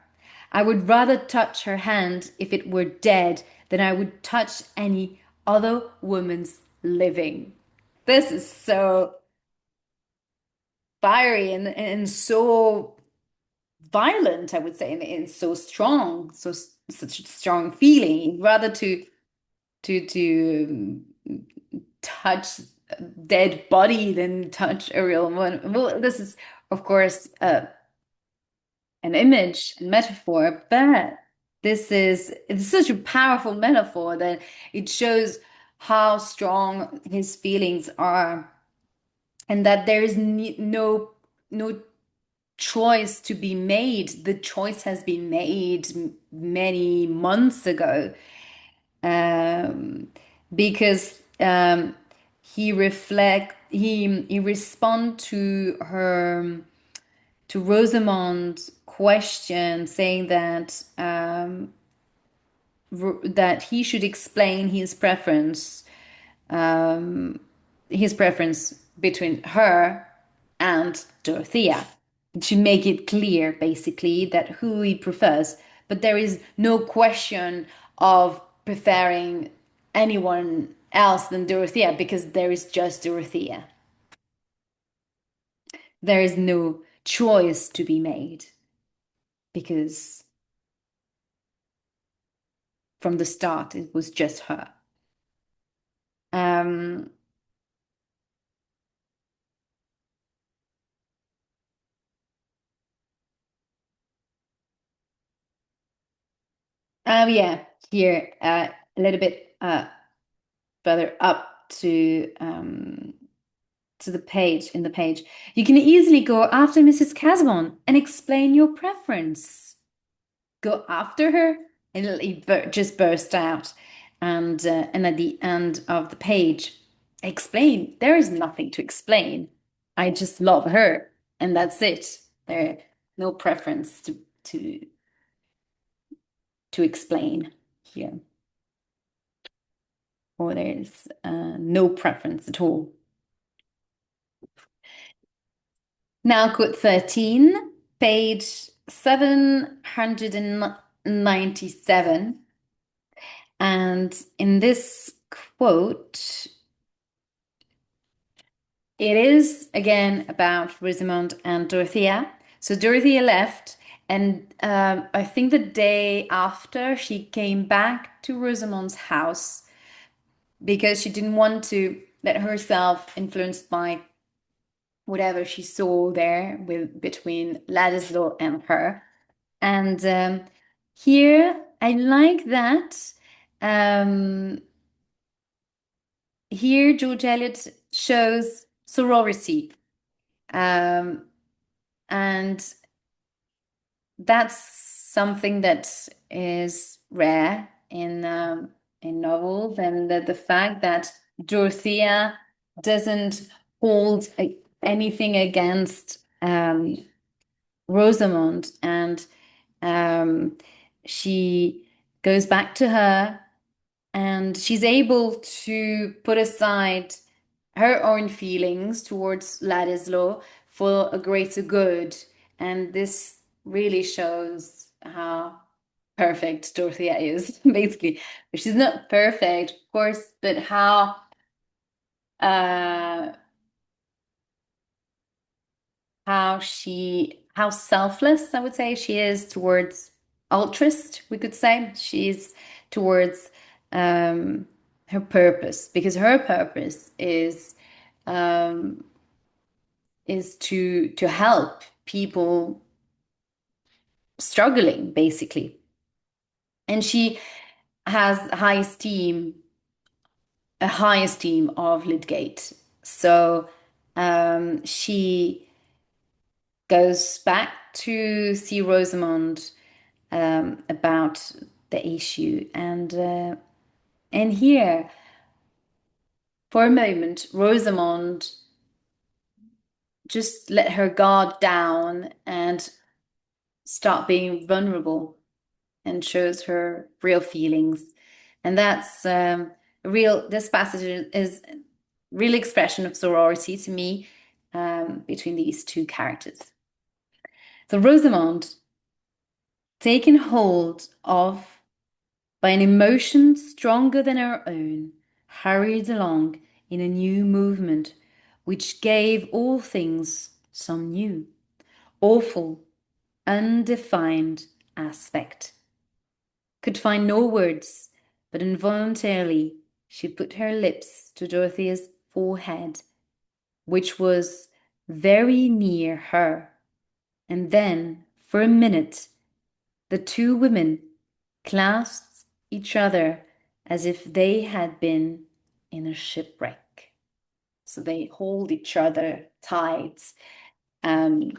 I would rather touch her hand if it were dead than I would touch any other woman's living. This is so fiery and so violent, I would say, and so strong, such a strong feeling. Rather to touch a dead body than touch a real one. Well, this is, of course, an image, a metaphor, but it's such a powerful metaphor that it shows how strong his feelings are, and that there is no choice to be made. The choice has been made many months ago, um, because he respond to her, to Rosamond's question, saying that that he should explain his preference between her and Dorothea, to make it clear, basically, that who he prefers. But there is no question of preferring anyone else than Dorothea, because there is just Dorothea. There is no choice to be made, because from the start it was just her. Um, yeah, here a little bit further up to the page, in the page. You can easily go after Mrs. Casaubon and explain your preference. Go after her, and just burst out. And at the end of the page, explain. There is nothing to explain. I just love her, and that's it. There no preference to to explain here, or there's no preference at all. Now, quote 13, page 797. And in this quote, it is again about Rosamond and Dorothea. So Dorothea left, and I think the day after she came back to Rosamond's house, because she didn't want to let herself influenced by whatever she saw there with between Ladislaw and her. And here I like that. Um, Here George Eliot shows sorority. Um, and that's something that is rare in novels, and that the fact that Dorothea doesn't hold anything against Rosamond, and um, she goes back to her, and she's able to put aside her own feelings towards Ladislaw for a greater good. And this really shows how perfect Dorothea is, basically. She's not perfect, of course, but uh, how selfless, I would say, she is towards altruist, we could say. She's towards um, her purpose, because her purpose um, is to help people struggling, basically. And she has a high esteem of Lydgate. So she goes back to see Rosamond about the issue, and here, for a moment, Rosamond just let her guard down and start being vulnerable, and shows her real feelings. And that's this passage is real expression of sorority to me, between these two characters. So Rosamond, taken hold of by an emotion stronger than her own, hurried along in a new movement which gave all things some new, awful, undefined aspect. Could find no words, but involuntarily she put her lips to Dorothea's forehead, which was very near her, and then, for a minute, the two women clasped each other as if they had been in a shipwreck. So they hold each other tight, um,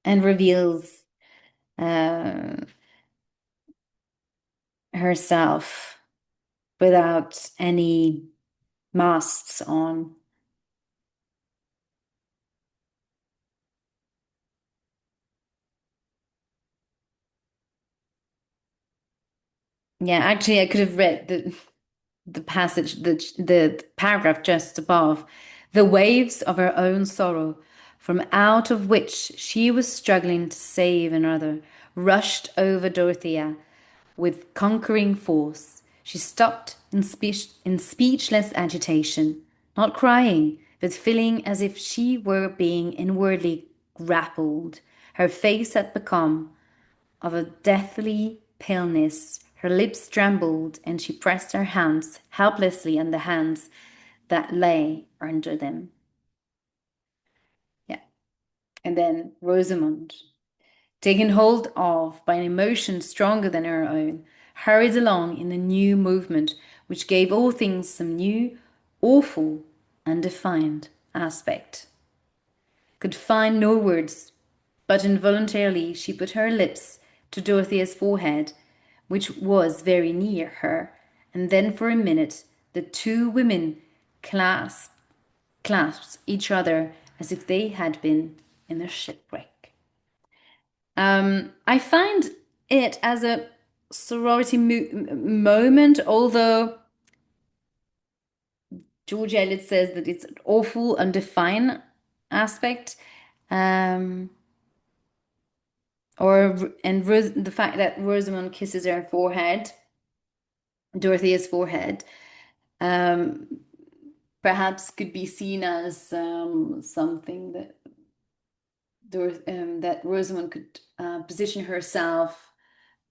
and reveals uh, herself without any masks on. Yeah, actually, I could have read the passage, the paragraph just above. The waves of her own sorrow, from out of which she was struggling to save another, rushed over Dorothea with conquering force. She stopped in speechless agitation, not crying, but feeling as if she were being inwardly grappled. Her face had become of a deathly paleness. Her lips trembled, and she pressed her hands helplessly on the hands that lay under them. Yeah. And then Rosamond, taken hold of by an emotion stronger than her own, hurried along in a new movement which gave all things some new, awful, undefined aspect. Could find no words, but involuntarily she put her lips to Dorothea's forehead, which was very near her, and then for a minute the two women clasped each other as if they had been in a shipwreck. I find it as a sorority moment, although George Eliot says that it's an awful, undefined aspect. Um, the fact that Rosamond kisses her forehead, Dorothea's forehead, um, perhaps could be seen as something that that Rosamond could position herself,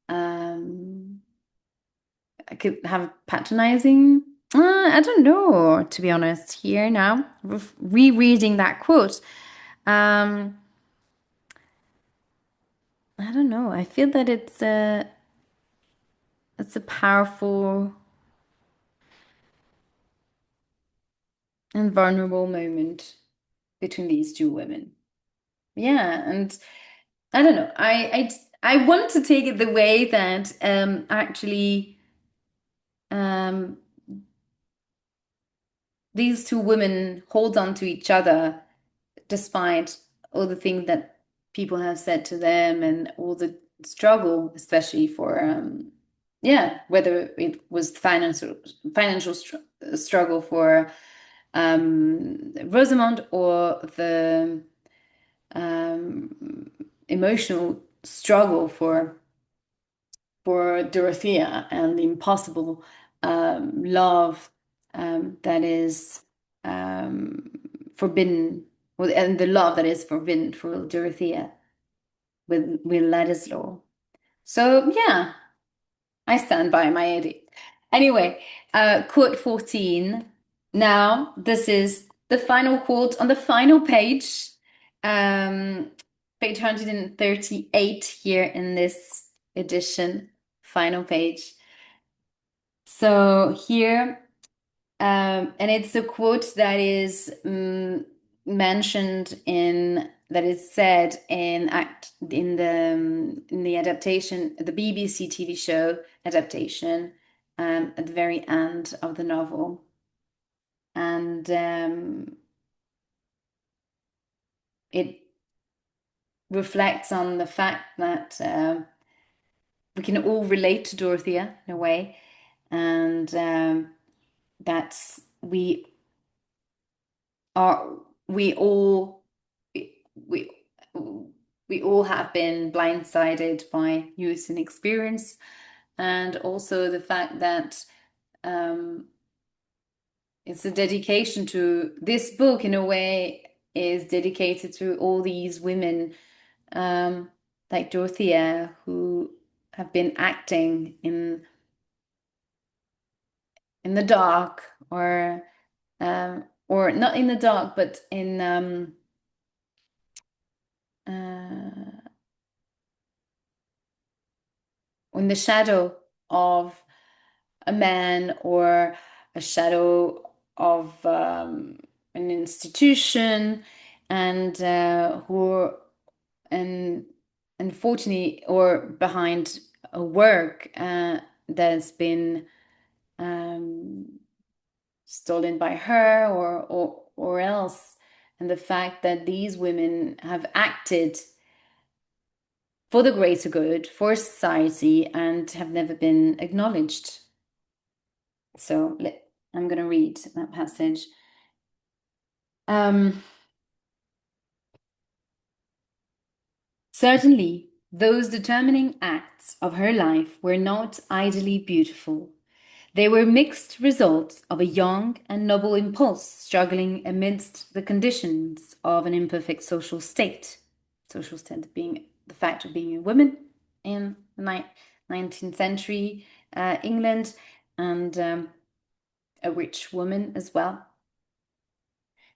um, could have patronizing. I don't know, to be honest. Here now, rereading that quote, um, I don't know. I feel that it's a powerful and vulnerable moment between these two women. Yeah, and I don't know. I want to take it the way that actually um, these two women hold on to each other despite all the things that people have said to them and all the struggle, especially for yeah, whether it was financial struggle for Rosamond or the emotional struggle for Dorothea and the impossible love that is um, forbidden, and the love that is forbidden for Dorothea with Ladislaw. So yeah, I stand by my idea. Anyway, quote 14. Now, this is the final quote on the final page, um, page 138 here in this edition, final page. So here, and it's a quote that is mentioned that is said in the adaptation, the BBC TV show adaptation, at the very end of the novel, and it reflects on the fact that we can all relate to Dorothea in a way, and that are we all we we all have been blindsided by youth and experience, and also the fact that um, it's a dedication to this book in a way is dedicated to all these women um, like Dorothea who have been acting in the dark, or or not in the dark, but uh, in the shadow of a man or a shadow of an institution, and who and unfortunately or behind a work that's been um, stolen by her or else, and the fact that these women have acted for the greater good, for society, and have never been acknowledged. So I'm going to read that passage. Um, Certainly, those determining acts of her life were not ideally beautiful. They were mixed results of a young and noble impulse struggling amidst the conditions of an imperfect social state. Social state being the fact of being a woman in the 19th century England, and a rich woman as well,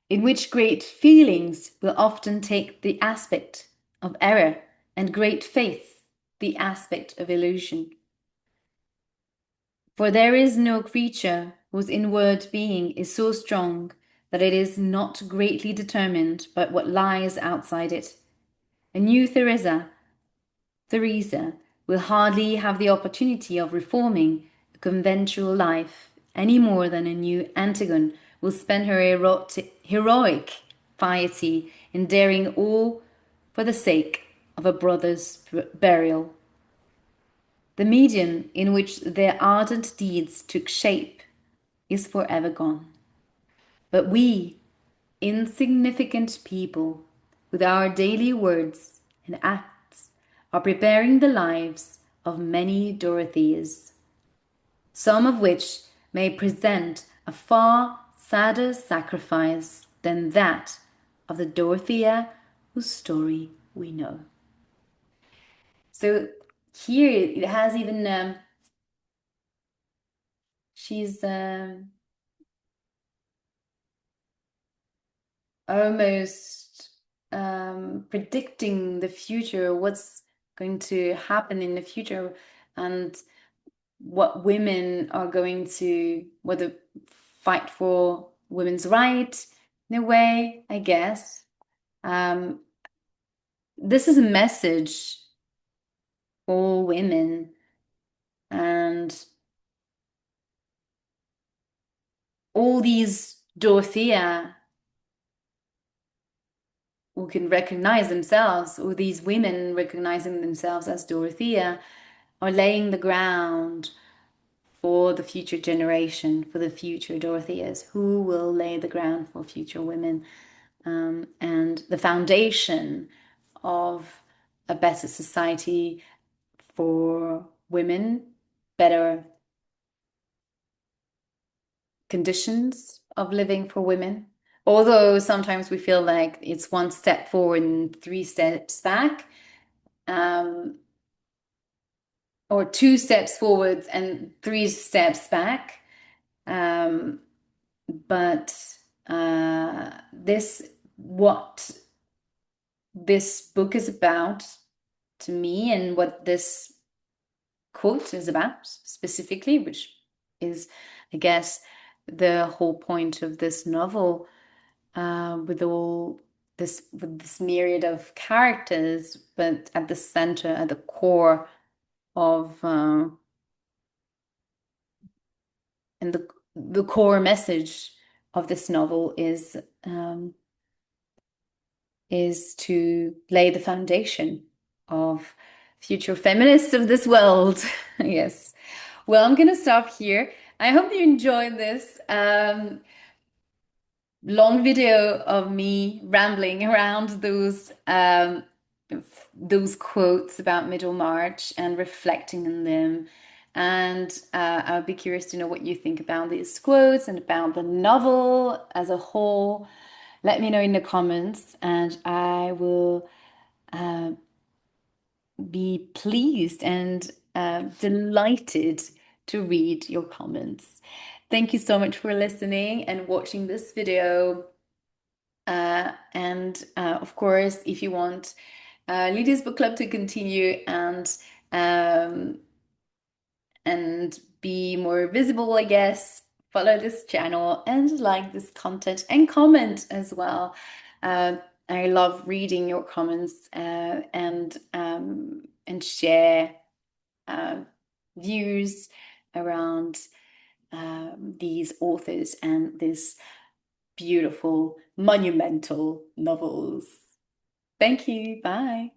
in which great feelings will often take the aspect of error and great faith the aspect of illusion. For there is no creature whose inward being is so strong that it is not greatly determined by what lies outside it. A new Theresa, will hardly have the opportunity of reforming a conventual life any more than a new Antigone will spend her heroic piety in daring all for the sake of a brother's burial. The medium in which their ardent deeds took shape is forever gone. But we, insignificant people, with our daily words and acts, are preparing the lives of many Dorotheas, some of which may present a far sadder sacrifice than that of the Dorothea whose story we know. So here it has even she's almost predicting the future, what's going to happen in the future, and what women are going to, whether fight for women's right in a way, I guess. Um, this is a message for women, and all these Dorothea who can recognize themselves, or these women recognizing themselves as Dorothea, are laying the ground for the future generation, for the future Dorotheas, who will lay the ground for future women, and the foundation of a better society for women, better conditions of living for women. Although sometimes we feel like it's one step forward and three steps back, um, or two steps forward and three steps back. Um, but this what this book is about to me, and what this quote is about specifically, which is, I guess, the whole point of this novel, with all this with this myriad of characters, but at the center, at the core of and the core message of this novel is to lay the foundation of future feminists of this world. Yes. Well, I'm going to stop here. I hope you enjoyed this long video of me rambling around those quotes about Middlemarch and reflecting on them. And I would be curious to know what you think about these quotes and about the novel as a whole. Let me know in the comments, and I will uh, be pleased and delighted to read your comments. Thank you so much for listening and watching this video. Of course, if you want Lydie's book club to continue um, and be more visible, I guess, follow this channel and like this content and comment as well. Uh, I love reading your comments and share uh, views around these authors and these beautiful, monumental novels. Thank you. Bye.